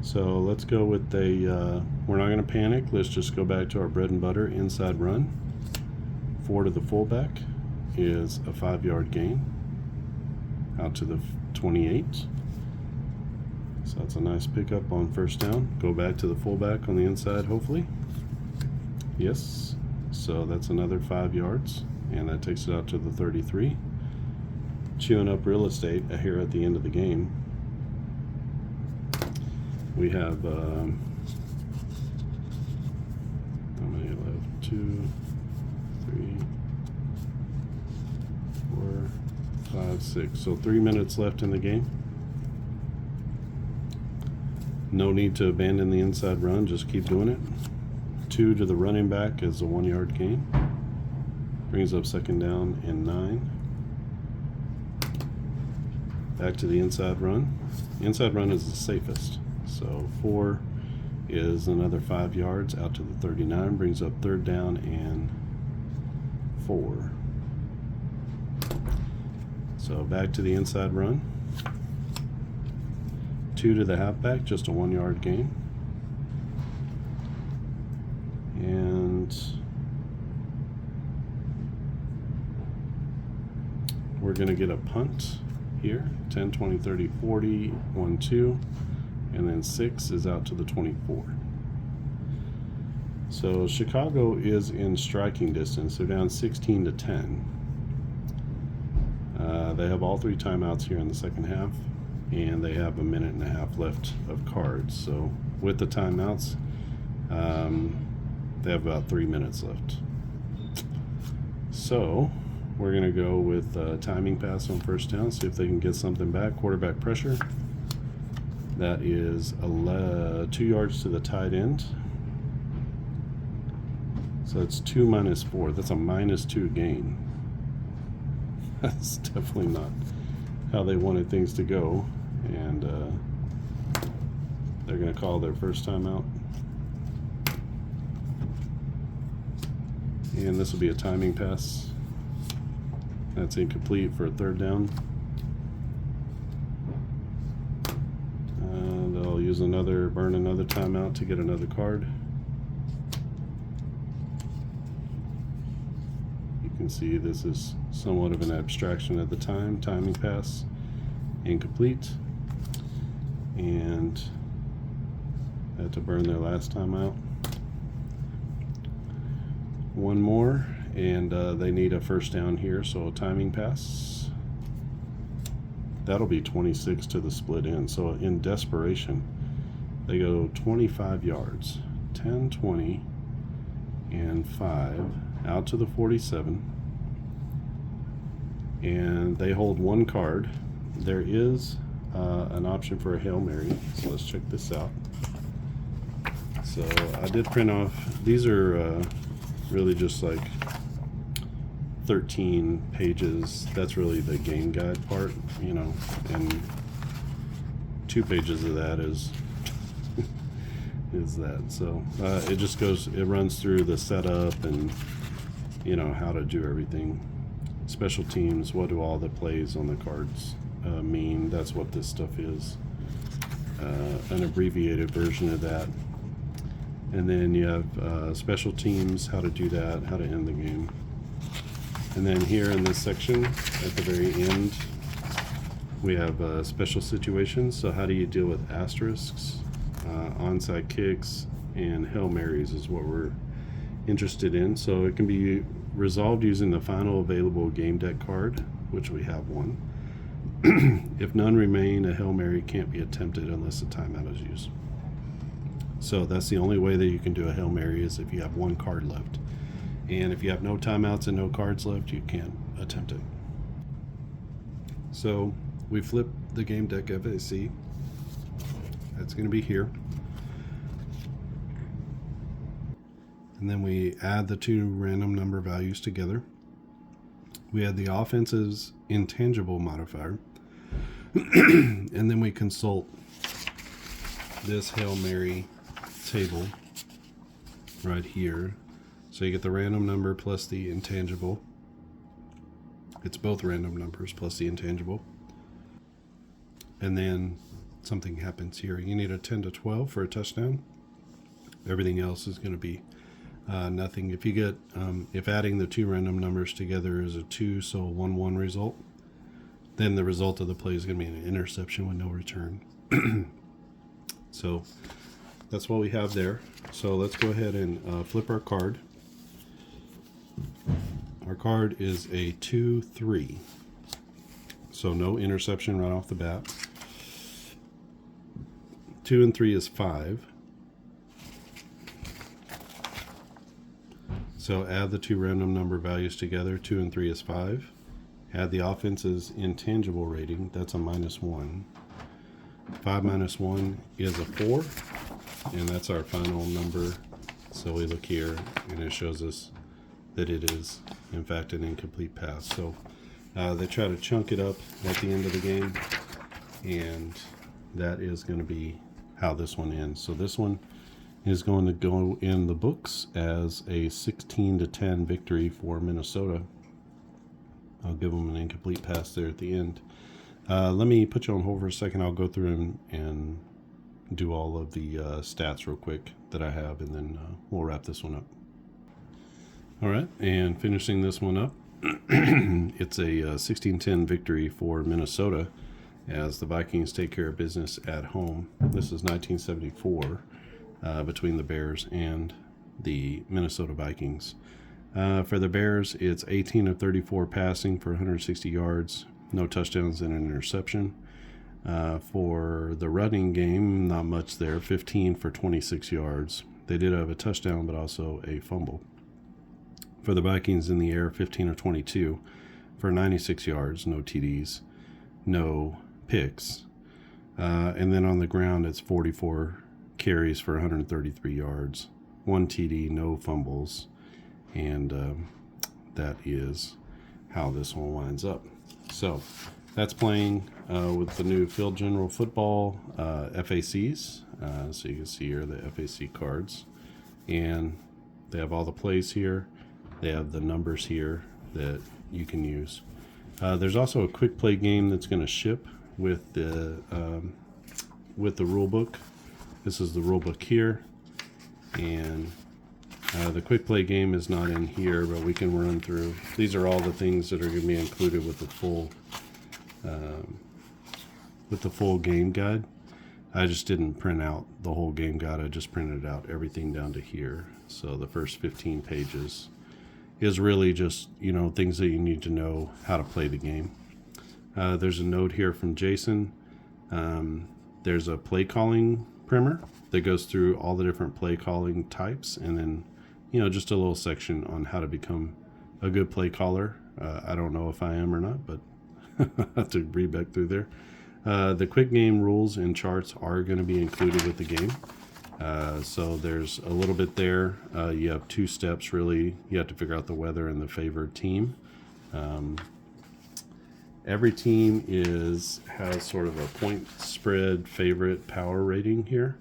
So let's go with we're not going to panic. Let's just go back to our bread and butter inside run. 4 to the fullback is a 5-yard gain out to the 28. So that's a nice pickup on 1st down. Go back to the fullback on the inside, hopefully. Yes. So that's another 5 yards, and that takes it out to the 33. Chewing up real estate here at the end of the game. We have how many left? 2, 3, 4, 5, 6. So 3 minutes left in the game. No need to abandon the inside run, just keep doing it. 2 to the running back is a 1-yard gain. Brings up 2nd down and 9. Back to the inside run. The inside run is the safest. So 4 is another 5 yards out to the 39. Brings up 3rd down and 4. So back to the inside run. 2 to the halfback, just a 1-yard gain. And we're going to get a punt here. 10, 20, 30, 40, 1, 2. And then 6 is out to the 24. So Chicago is in striking distance. They're down 16-10. They have all 3 timeouts here in the second half, and they have a minute and a half left of cards. So with the timeouts, they have about 3 minutes left. So we're going to go with timing pass on 1st down, see if they can get something back. Quarterback pressure. That is 2 yards to the tight end. So it's 2 minus 4. That's a -2 gain. That's definitely not how they wanted things to go. And they're going to call their first timeout. And this will be a timing pass. That's incomplete for a 3rd down. They'll use burn another timeout to get another card. You can see this is somewhat of an abstraction at the time. Timing pass, incomplete. And had to burn their last timeout. One more, and they need a 1st down here, so a timing pass. That'll be 26 to the split end. So in desperation, They go 25 yards, 10, 20, and 5 out to the 47, and they hold one card. There is an option for a Hail Mary, so let's check this out. So I did print off, these are really just like 13 pages. That's really the game guide part, you know, and 2 pages of that is that. So it just goes, it runs through the setup and, you know, how to do everything. Special teams, what do all the plays on the cards mean? That's what this stuff is. An abbreviated version of that. And then you have special teams, how to do that, how to end the game. And then here in this section, at the very end, we have special situations. So how do you deal with asterisks, onside kicks, and Hail Marys is what we're interested in. So it can be resolved using the final available game deck card, which we have one. If none remain, a Hail Mary can't be attempted unless a timeout is used. So that's the only way that you can do a Hail Mary, is if you have one card left. And if you have no timeouts and no cards left, you can't attempt it. So we flip the game deck FAC. That's going to be here. And then we add the 2 random number values together. We add the offense's intangible modifier. And then we consult this Hail Mary table right here. So you get the random number plus the intangible. It's both random numbers plus the intangible. And then something happens here. You need a 10 to 12 for a touchdown. Everything else is going to be nothing. If you get, if adding the 2 random numbers together is a 2, so a 1-1 result, then the result of the play is going to be an interception with no return. So that's what we have there. So let's go ahead and flip our card. Our card is a 2-3. So no interception right off the bat. 2 and 3 is 5. So add the 2 random number values together. 2 and 3 is 5. Add the offense's intangible rating. That's a -1. 5 minus 1 is a 4. And that's our final number. So we look here and it shows us that it is in fact an incomplete pass. So they try to chunk it up at the end of the game, and that is going to be how this one ends. So this one is going to go in the books as a 16-10 victory for Minnesota. I'll give them an incomplete pass there at the end. Let me put you on hold for a second. I'll go through and do all of the stats real quick that I have, and then we'll wrap this one up. All right, and finishing this one up, it's a 16-10 victory for Minnesota as the Vikings take care of business at home. This is 1974 between the Bears and the Minnesota Vikings. For the Bears, it's 18 of 34 passing for 160 yards, no touchdowns and an interception. For the running game, not much there, 15 for 26 yards. They did have a touchdown, but also a fumble. For the Vikings in the air, 15 of 22 for 96 yards, no TDs, no picks. And then on the ground, it's 44 carries for 133 yards, 1 TD, no fumbles. And that is how this one winds up. So that's playing with the new Field General Football FACs. So you can see here the FAC cards. And they have all the plays here. They have the numbers here that you can use. There's also a quick play game that's going to ship with the rule book. This is the rule book here. And the quick play game is not in here, but we can run through. These are all the things that are going to be included with the full game guide. I just didn't print out the whole game guide. I just printed out everything down to here. So the first 15 pages is really just, things that you need to know how to play the game. There's a note here from Jason. There's a play calling primer that goes through all the different play calling types, and then just a little section on how to become a good play caller. I don't know if I am or not, but I have to read back through there. The quick game rules and charts are going to be included with the game. So there's a little bit there. You have 2 steps really. You have to figure out the weather and the favored team. Every team has sort of a point spread favorite power rating here,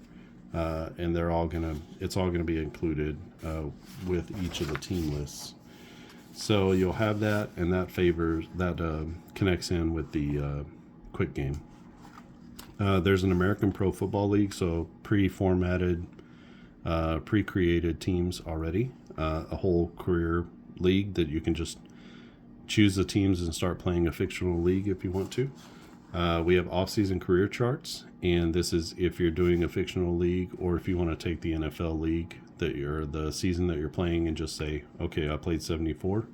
and it's all gonna be included with each of the team lists. So you'll have that, and that connects in with the quick game. There's an American Pro Football League, so pre-formatted, pre-created teams already. A whole career league that you can just choose the teams and start playing a fictional league if you want to. We have off-season career charts, and this is if you're doing a fictional league, or if you want to take the NFL league the season that you're playing and just say, okay, I played 74,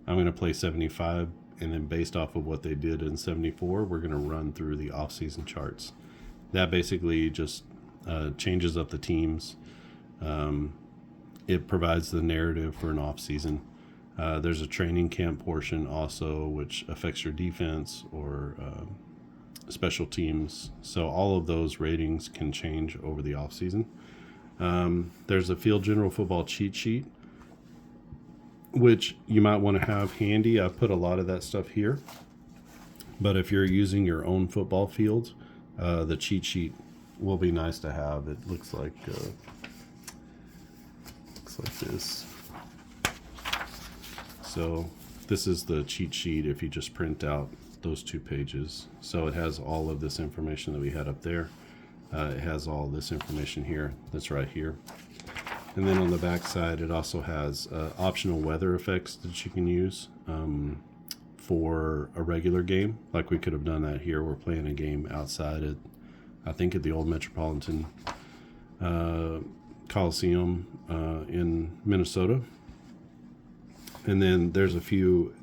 I'm going to play 75, and then based off of what they did in 74, we're going to run through the off-season charts. That basically just changes up the teams. It provides the narrative for an off-season. There's a training camp portion also, which affects your defense or special teams. So all of those ratings can change over the off season. There's a Field General Football cheat sheet, which you might want to have handy. I've put a lot of that stuff here. But if you're using your own football field, the cheat sheet will be nice to have. It looks like this. So this is the cheat sheet if you just print out those 2 pages. So it has all of this information that we had up there. It has all this information here that's right here. And then on the back side, it also has optional weather effects that you can use for a regular game. Like we could have done that here. We're playing a game outside at, I think, at the old Metropolitan Coliseum in Minnesota. And then there's a few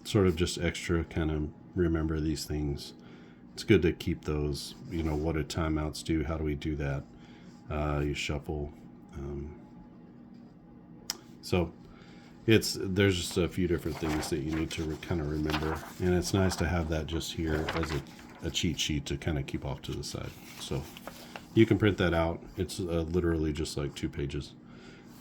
sort of just extra kind of remember these things. It's good to keep those, what do timeouts do? How do we do that? You shuffle. So there's just a few different things that you need to kind of remember. And it's nice to have that just here as a cheat sheet to kind of keep off to the side. So you can print that out. It's literally just like 2 pages.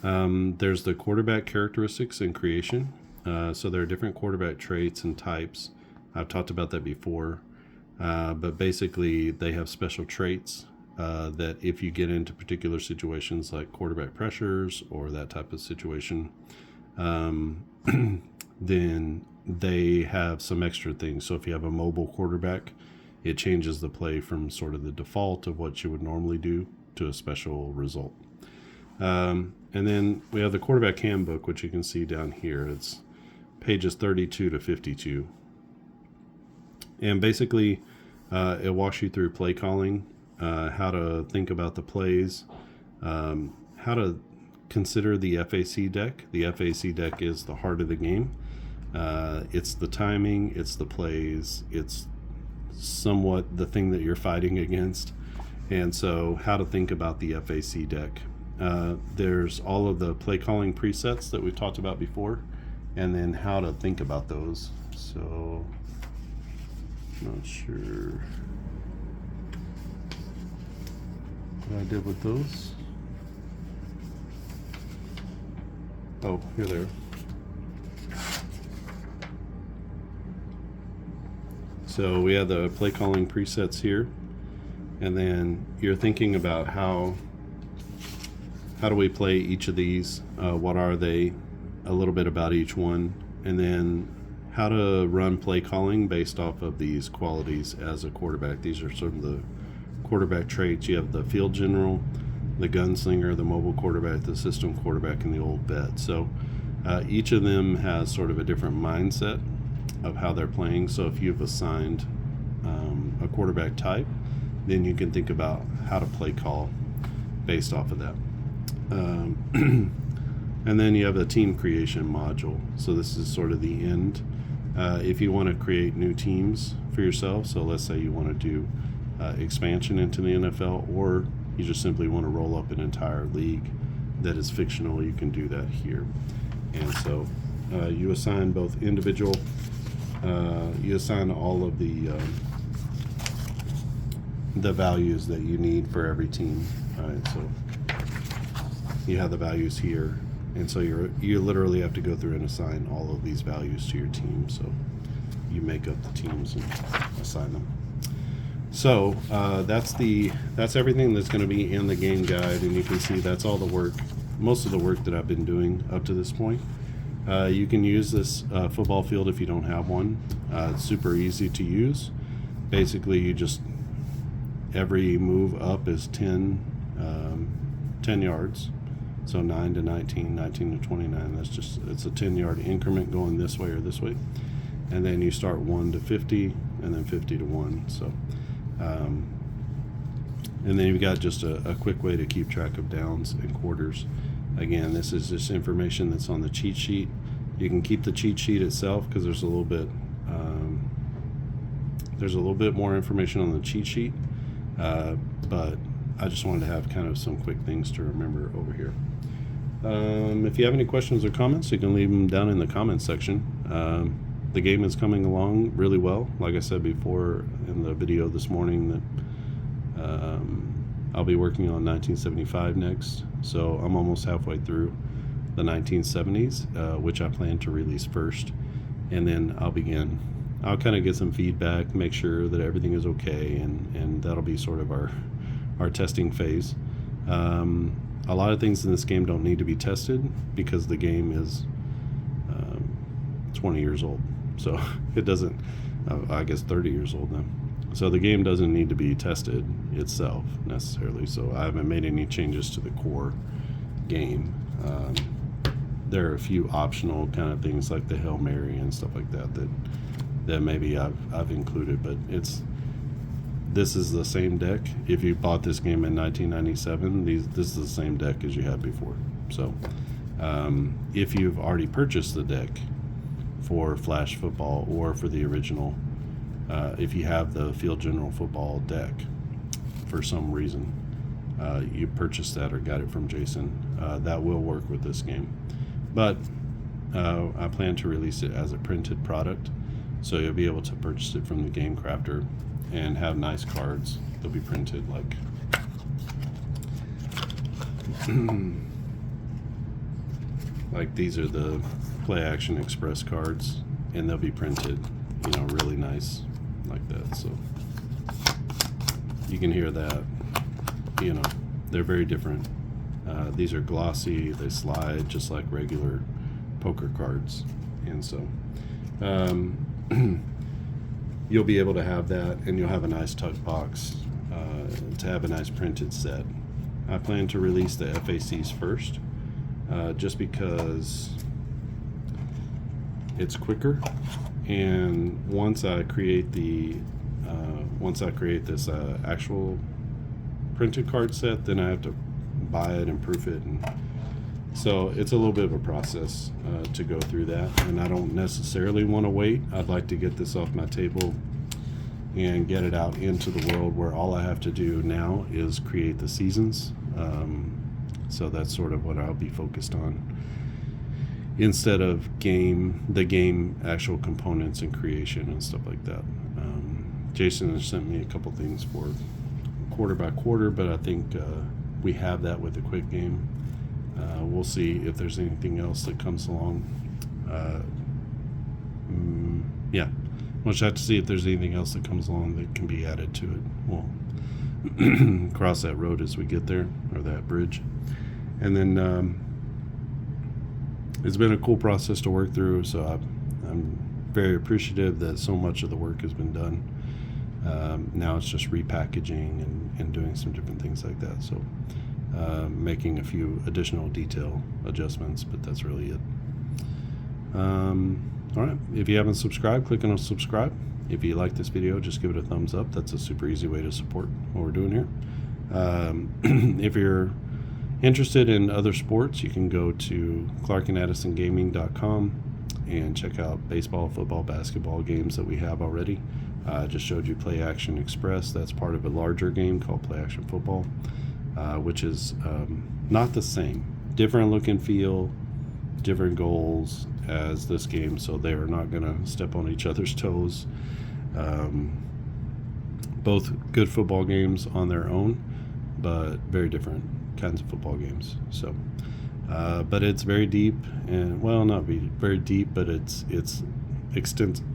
There's the quarterback characteristics and creation. So there are different quarterback traits and types. I've talked about that before. But basically they have special traits that if you get into particular situations like quarterback pressures or that type of situation, then they have some extra things. So if you have a mobile quarterback, it changes the play from sort of the default of what you would normally do to a special result. And then we have the quarterback handbook, which you can see down here. It's pages 32 to 52. And basically, it walks you through play calling, how to think about the plays, how to consider the FAC deck. The FAC deck is the heart of the game. It's the timing, it's the plays, it's somewhat the thing that you're fighting against. And so how to think about the FAC deck. There's all of the play calling presets that we've talked about before, and then how to think about those. So, not sure what I did with those. Oh, here they are. So we have the play calling presets here, and then you're thinking about how do we play each of these, what are they, a little bit about each one, and then how to run play calling based off of these qualities as a quarterback. These are sort of the quarterback traits. You have the field general, the gunslinger, the mobile quarterback, the system quarterback, and the old vet. So each of them has sort of a different mindset of how they're playing. So if you've assigned a quarterback type, then you can think about how to play call based off of that. And then you have the team creation module. So this is sort of the end. If you want to create new teams for yourself, so let's say you want to do expansion into the NFL, or you just simply want to roll up an entire league that is fictional, you can do that here. And so you assign both individual, you assign all of the values that you need for every team. All right, so you have the values here, and so you literally have to go through and assign all of these values to your team. So you make up the teams and assign them. So that's everything that's going to be in the game guide, and you can see that's all the work, most of the work that I've been doing up to this point. You can use this football field if you don't have one. It's super easy to use. Basically, you just, every move up is 10 yards. So 9 to 19, 19 to 29. That's just, it's a 10-yard increment going this way or this way. And then you start 1 to 50, and then 50 to 1. So, and then you've got just a quick way to keep track of downs and quarters. Again, this is just information that's on the cheat sheet. You can keep the cheat sheet itself because there's a little bit more information on the cheat sheet. But I just wanted to have kind of some quick things to remember over here. If you have any questions or comments, you can leave them down in the comments section. The game is coming along really well. Like I said before in the video this morning, that I'll be working on 1975 next. So I'm almost halfway through the 1970s, which I plan to release first. And then I'll kind of get some feedback, make sure that everything is okay, and that'll be sort of our testing phase. A lot of things in this game don't need to be tested because the game is 20 years old. So it doesn't, I guess 30 years old now. So the game doesn't need to be tested itself necessarily. So I haven't made any changes to the core game. There are a few optional kind of things like the Hail Mary and stuff like that maybe I've included, but this is the same deck. If you bought this game in 1997, this is the same deck as you had before. So if you've already purchased the deck for Flash Football or for the original, if you have the Field General Football deck for some reason, you purchased that or got it from Jason, that will work with this game. But I plan to release it as a printed product, so you'll be able to purchase it from the Game Crafter and have nice cards. They'll be printed like these are the Play Action Express cards, and they'll be printed, really nice like that. So you can hear that, they're very different. These are glossy, they slide just like regular poker cards, and so you'll be able to have that, and you'll have a nice tuck box to have a nice printed set. I plan to release the FACs first, just because it's quicker, and once I create this actual printed card set, then I have to buy it and proof it, and so it's a little bit of a process to go through that, and I don't necessarily want to wait. I'd like to get this off my table and get it out into the world where all I have to do now is create the seasons. So that's sort of what I'll be focused on, instead of the game actual components and creation and stuff like that. Jason has sent me a couple things for quarter by quarter, but I think we have that with the quick game. We'll see if there's anything else that comes along. Yeah, we'll just have to see if there's anything else that comes along that can be added to it. We'll cross that road as we get there, or that bridge. And then it's been a cool process to work through, so I'm very appreciative that so much of the work has been done. Now it's just repackaging and doing some different things like that. So making a few additional detail adjustments, but that's really it. All right, if you haven't subscribed, click on subscribe. If you like this video, just give it a thumbs up. That's a super easy way to support what we're doing here. If you're interested in other sports, you can go to clarkandaddisongaming.com and check out baseball, football, basketball games that we have already. I just showed you Play Action Express. That's part of a larger game called Play Action Football. which is not the same. Different look and feel, different goals as this game, so they are not going to step on each other's toes. Both good football games on their own, but very different kinds of football games. So, but it's very deep, and well, not very deep, but it's extensive.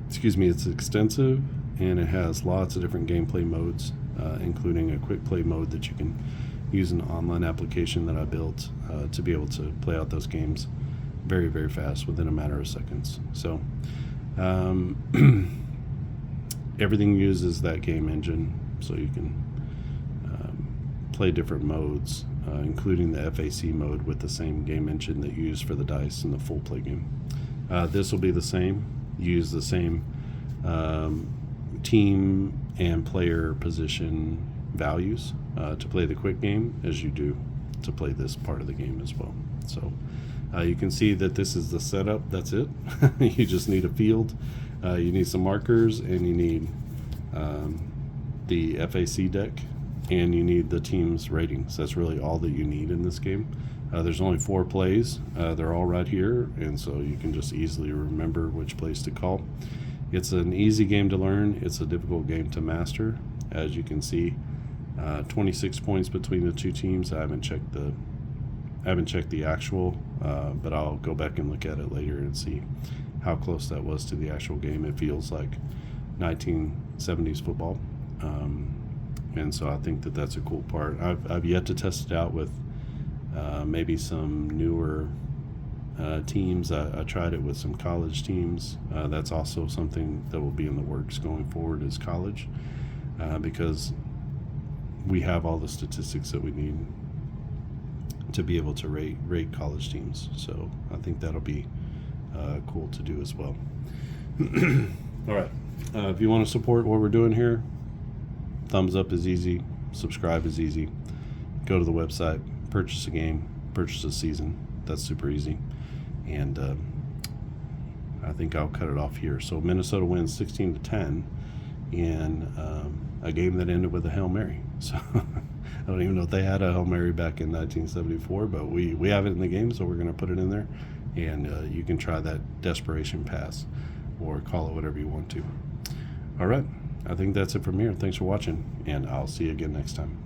Excuse me, it's extensive, and it has lots of different gameplay modes, including a quick play mode that you can use an online application that I built to be able to play out those games very, very fast within a matter of seconds. So everything uses that game engine, so you can play different modes, including the FAC mode with the same game engine that you use for the dice in the full play game. This will be the same. Use the same team and player position values to play the quick game as you do to play this part of the game as well. So you can see that this is the setup. That's it. You just need a field, you need some markers, and you need the FAC deck, and you need the team's ratings. That's really all that you need in this game. There's only 4 plays. They're all right here, and so you can just easily remember which plays to call. It's an easy game to learn. It's a difficult game to master. As you can see, 26 points between the two teams. I haven't checked the actual, but I'll go back and look at it later and see how close that was to the actual game. It feels like 1970s football, and so I think that that's a cool part. I've yet to test it out with maybe some newer teams. I tried it with some college teams. That's also something that will be in the works going forward is college, because we have all the statistics that we need to be able to rate college teams. So I think that'll be cool to do as well. All right. If you want to support what we're doing here, thumbs up is easy. Subscribe is easy. Go to the website, purchase a game, purchase a season. That's super easy. And I think I'll cut it off here. So Minnesota wins 16-10 in a game that ended with a Hail Mary. So I don't even know if they had a Hail Mary back in 1974, but we have it in the game, so we're going to put it in there. And you can try that desperation pass or call it whatever you want to. All right. I think that's it from here. Thanks for watching, and I'll see you again next time.